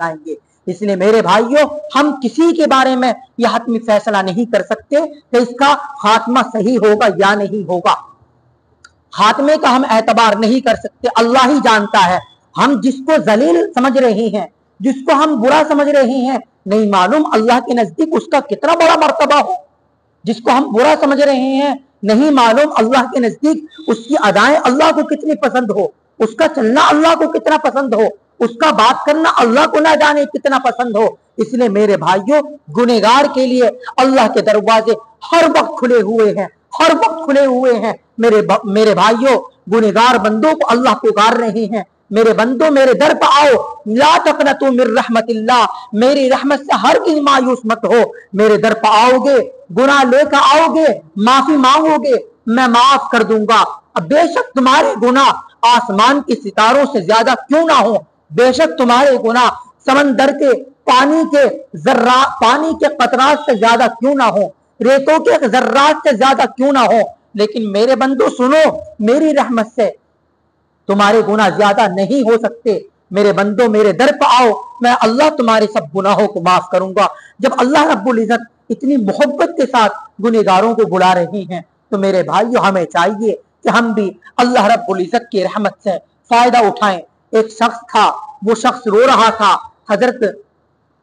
आएंगे। इसलिए मेरे भाइयों, हम किसी के बारे में यह हतमी फैसला नहीं कर सकते कि इसका खात्मा सही होगा या नहीं होगा। खात्मे का हम एतबार नहीं कर सकते, अल्लाह ही जानता है। हम जिसको जलील समझ रहे हैं, जिसको हम बुरा समझ रहे हैं, नहीं मालूम अल्लाह के नजदीक उसका कितना बड़ा मर्तबा हो। जिसको हम बुरा समझ रहे हैं, नहीं मालूम अल्लाह के नजदीक उसकी अदाएं अल्लाह को कितनी पसंद हो, उसका चलना अल्लाह को कितना पसंद हो, उसका बात करना अल्लाह को ना जाने कितना पसंद हो। इसलिए मेरे भाइयों, गुनहगार के लिए अल्लाह के दरवाजे हर वक्त खुले हुए हैं, हर वक्त खुले हुए हैं। मेरे भाइयों, गुनहगार बंदों को अल्लाह पुकार रहे हैं, मेरे बंदो मेरे दर पर आओ, ला तक़नतू मिर रहमतिल्लाह, मेरी रहमत से हरगिज़ मायूस मत हो। मेरे दर पर आओगे, गुनाह लेकर आओगे, माफी मांगोगे, मैं माफ कर दूंगा। अब बेशक तुम्हारे गुनाह आसमान के सितारों से ज्यादा क्यों ना हो, बेशक तुम्हारे गुनाह समंदर के पानी के कतरात से ज्यादा क्यों ना हो, रेतों के जर्रात से ज्यादा क्यों ना हो, लेकिन मेरे बंदो सुनो, मेरी रहमत से तुम्हारे गुनाह ज्यादा नहीं हो सकते। मेरे बंदो मेरे दर पर आओ, मैं अल्लाह तुम्हारे सब गुनाहों को माफ करूंगा। जब अल्लाह रब्बुल इज्जत इतनी मोहब्बत के साथ गुनहगारों को बुला रही हैं, तो मेरे भाइयों हमें चाहिए कि हम भी अल्लाह रब्बुल इज्जत की रहमत से फायदा उठाएं। एक शख्स था, वो शख्स रो रहा था। हजरत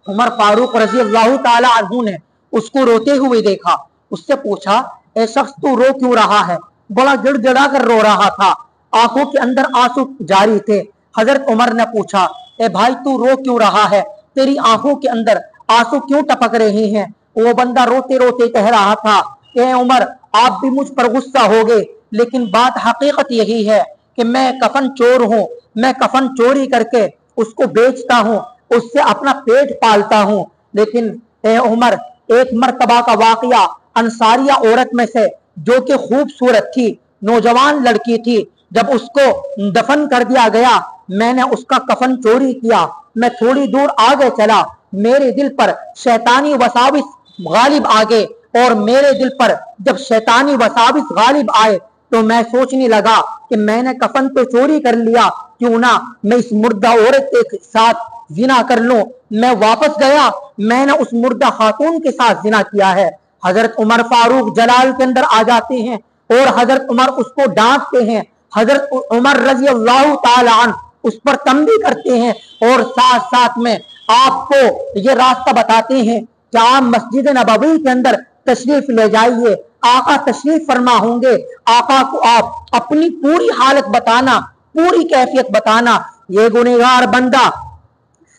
उमर फारूक रजी अल्लाह ताला अन्हु ने उसको रोते हुए देखा। उससे पूछा, ए शख्स तू रो क्यों रहा है? बड़ा गिड़गिड़ा कर रो रहा था, आंखों के अंदर आंसू जारी थे। हजरत उमर ने पूछा, ए भाई तू रो क्यों रहा है? तेरी आंखों के अंदर आंसू क्यों टपक रहे हैं? वो बंदा रोते रोते कह रहा था, ए उमर आप भी मुझ पर गुस्सा हो गए, लेकिन बात हकीकत यही है कि मैं कफन चोर हूँ, मैं कफन चोरी करके उसको बेचता हूँ, उससे अपना पेट पालता हूँ। लेकिन ए उमर, एक मर्तबा का वाकया, अंसारिया औरत में से जो कि खूबसूरत थी, नौजवान लड़की थी, जब उसको दफन कर दिया गया, मैंने उसका कफन चोरी किया। मैं थोड़ी दूर आगे चला, मेरे दिल पर शैतानी वसाविस गालिब आ गए, और मेरे दिल पर जब शैतानी वसाविस गालिब आए तो मैं सोचने लगा कि मैंने कफन तो चोरी कर लिया, क्यों ना मैं इस मुर्दा औरत के साथ जिना कर लूं। मैं वापस गया, मैंने उस मुर्दा खातून के साथ जिना किया है। हजरत उमर फारूक जलाल के अंदर आ जाते हैं और हजरत उमर उसको डांटते हैं। हजरत उमर रजी अल्लाह ताला अन्हु उस पर तंबी करते हैं और साथ साथ में आपको ये रास्ता बताते हैं कि आप मस्जिद नबवी के अंदर तशरीफ ले जाइए, आका तशरीफ फरमा होंगे, आका को आप अपनी पूरी हालत बताना, पूरी कैफियत बताना। ये गुनहगार बंदा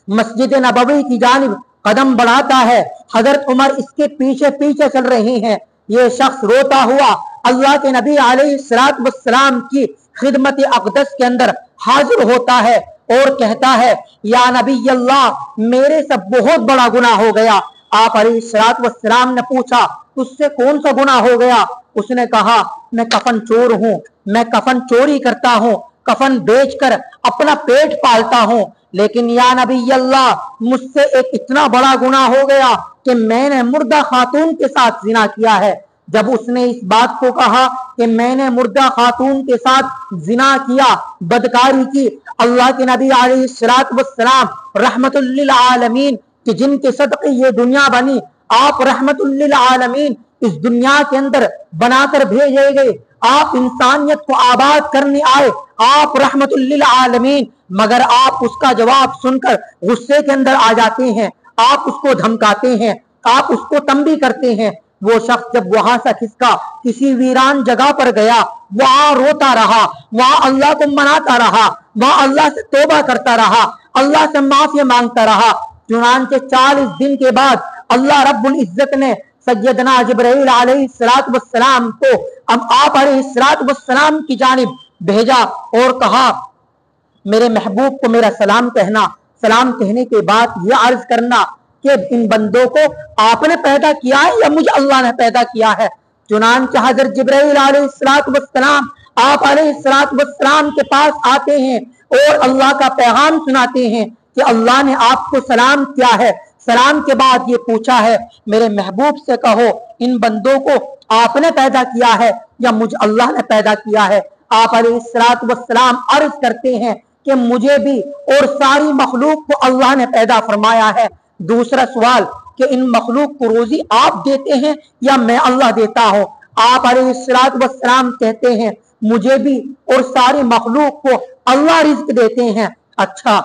मस्जिद नबवी की जानिब कदम बढ़ाता है, हजरत उमर इसके पीछे पीछे चल रहे हैं। ये शख्स रोता हुआ अल्लाह के नबी अलैहिस्सलातु वस्सलाम की खिदमत अक़दस के अंदर हाजिर होता है और कहता है, या नबी अल्लाह, मेरे से बहुत बड़ा गुनाह हो गया। आप अलैहिस्सलातु वस्सलाम ने पूछा, उससे कौन सा गुनाह हो गया? उसने कहा, मैं कफन चोर हूँ, मैं कफन चोरी करता हूँ, कफन बेचकर अपना पेट पालता हूँ। लेकिन या नबी अल्लाह, मुझसे एक इतना बड़ा गुनाह हो गया कि मैंने मुर्दा खातून के साथ जिना किया है। जब उसने इस बात को कहा कि मैंने मुर्दा खातून के साथ जिना किया, बदकारी की, अल्लाह के नबी अलैहिस्सलातु वस्सलाम रहमतुल लिल आलमीन कि जिनके सदक़े ये दुनिया बनी, आप रहमतुल लिल आलमीन इस दुनिया के अंदर बनाकर भेजे गए, आप इंसानियत को आबाद करने आए, आप रहमतुल लिल आलमीन, मगर आप उसका जवाब सुनकर गुस्से के अंदर आ जाते हैं, आप उसको धमकाते हैं, आप उसको तंबी करते हैं। वो शख्स जब वहां से खिसका किसी वीरान जगह पर गया, वहां रोता रहा, वहां अल्लाह को मनाता रहा, वहां अल्लाह से तौबा करता रहा, अल्लाह से माफी मांगता रहा। चुनांचे 40 दिन के बाद अल्लाह रब्बुल इज्जत ने सैयदना जिब्राइल अलैहिस्सलातु वस्सलाम को आप अलैहिस्सलातु वस्सलाम की जानिब भेजा और कहा, मेरे महबूब को मेरा सलाम कहना, सलाम कहने के बाद ये अर्ज करना कि इन बंदों को आपने पैदा किया है या मुझे अल्लाह ने पैदा किया है। चुनांचे हजरत जिब्राइल अलैहिस्सलातु वस्सलाम आप अलैहिस्सलातु वस्सलाम के पास आते हैं और अल्लाह का पैगाम सुनाते हैं कि अल्लाह ने आपको सलाम किया है। सलाम के बाद ये पूछा है, मेरे महबूब से कहो, इन बंदों को आपने पैदा किया है या मुझे अल्लाह ने पैदा किया है? आप अलैहिस्सलातु वस्सलाम अर्ज करते हैं कि कि मुझे भी और सारी मखलूक को अल्लाह ने पैदा फरमाया है। दूसरा सवाल कि इन मखलूक को रोजी आप देते हैं या मैं अल्लाह देता हूं? आप अलैहिस्सलाम कहते हैं मुझे भी और सारी मखलूक को अल्लाह रिज़्क देते हैं। अच्छा,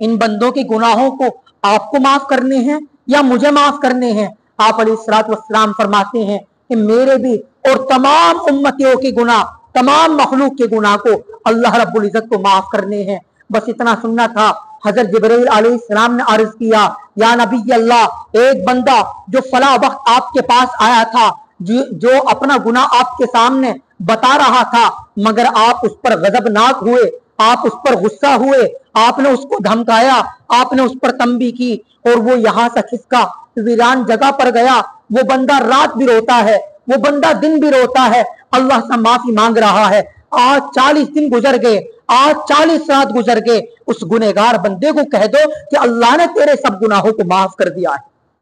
इन बंदों के गुनाहों को आपको माफ करने हैं या मुझे माफ करने हैं? आप अलैहिस्सलाम फरमाते हैं कि मेरे भी और तमाम उम्मतियों के गुनाह, तमाम मखलूक के गुनाह को अल्लाह रब्बुल इज्जत को माफ करने हैं। बस इतना सुनना था। हजरत जिब्रील अलैहिस्सलाम ने अर्ज किया, या नबी अल्लाह, एक बंदा जो फला वक्त आपके पास आया था, जो अपना गुनाह आपके सामने बता रहा था, मगर आप उस पर गजबनाक हुए, आप उस पर गुस्सा हुए, आपने उसको धमकाया, आपने उस पर तंबी की और वो यहां से खिसका वीरान जगह पर गया। वो बंदा रात भी रोता है, वो बंदा दिन भी रोता है, अल्लाह से माफी मांग रहा है। आज 40 दिन गुजर गए, आज 40 रात गुजर गए। उस गुनहगार बंदे को कह दो कि अल्लाह ने तेरे सब गुनाहों को माफ कर दिया है।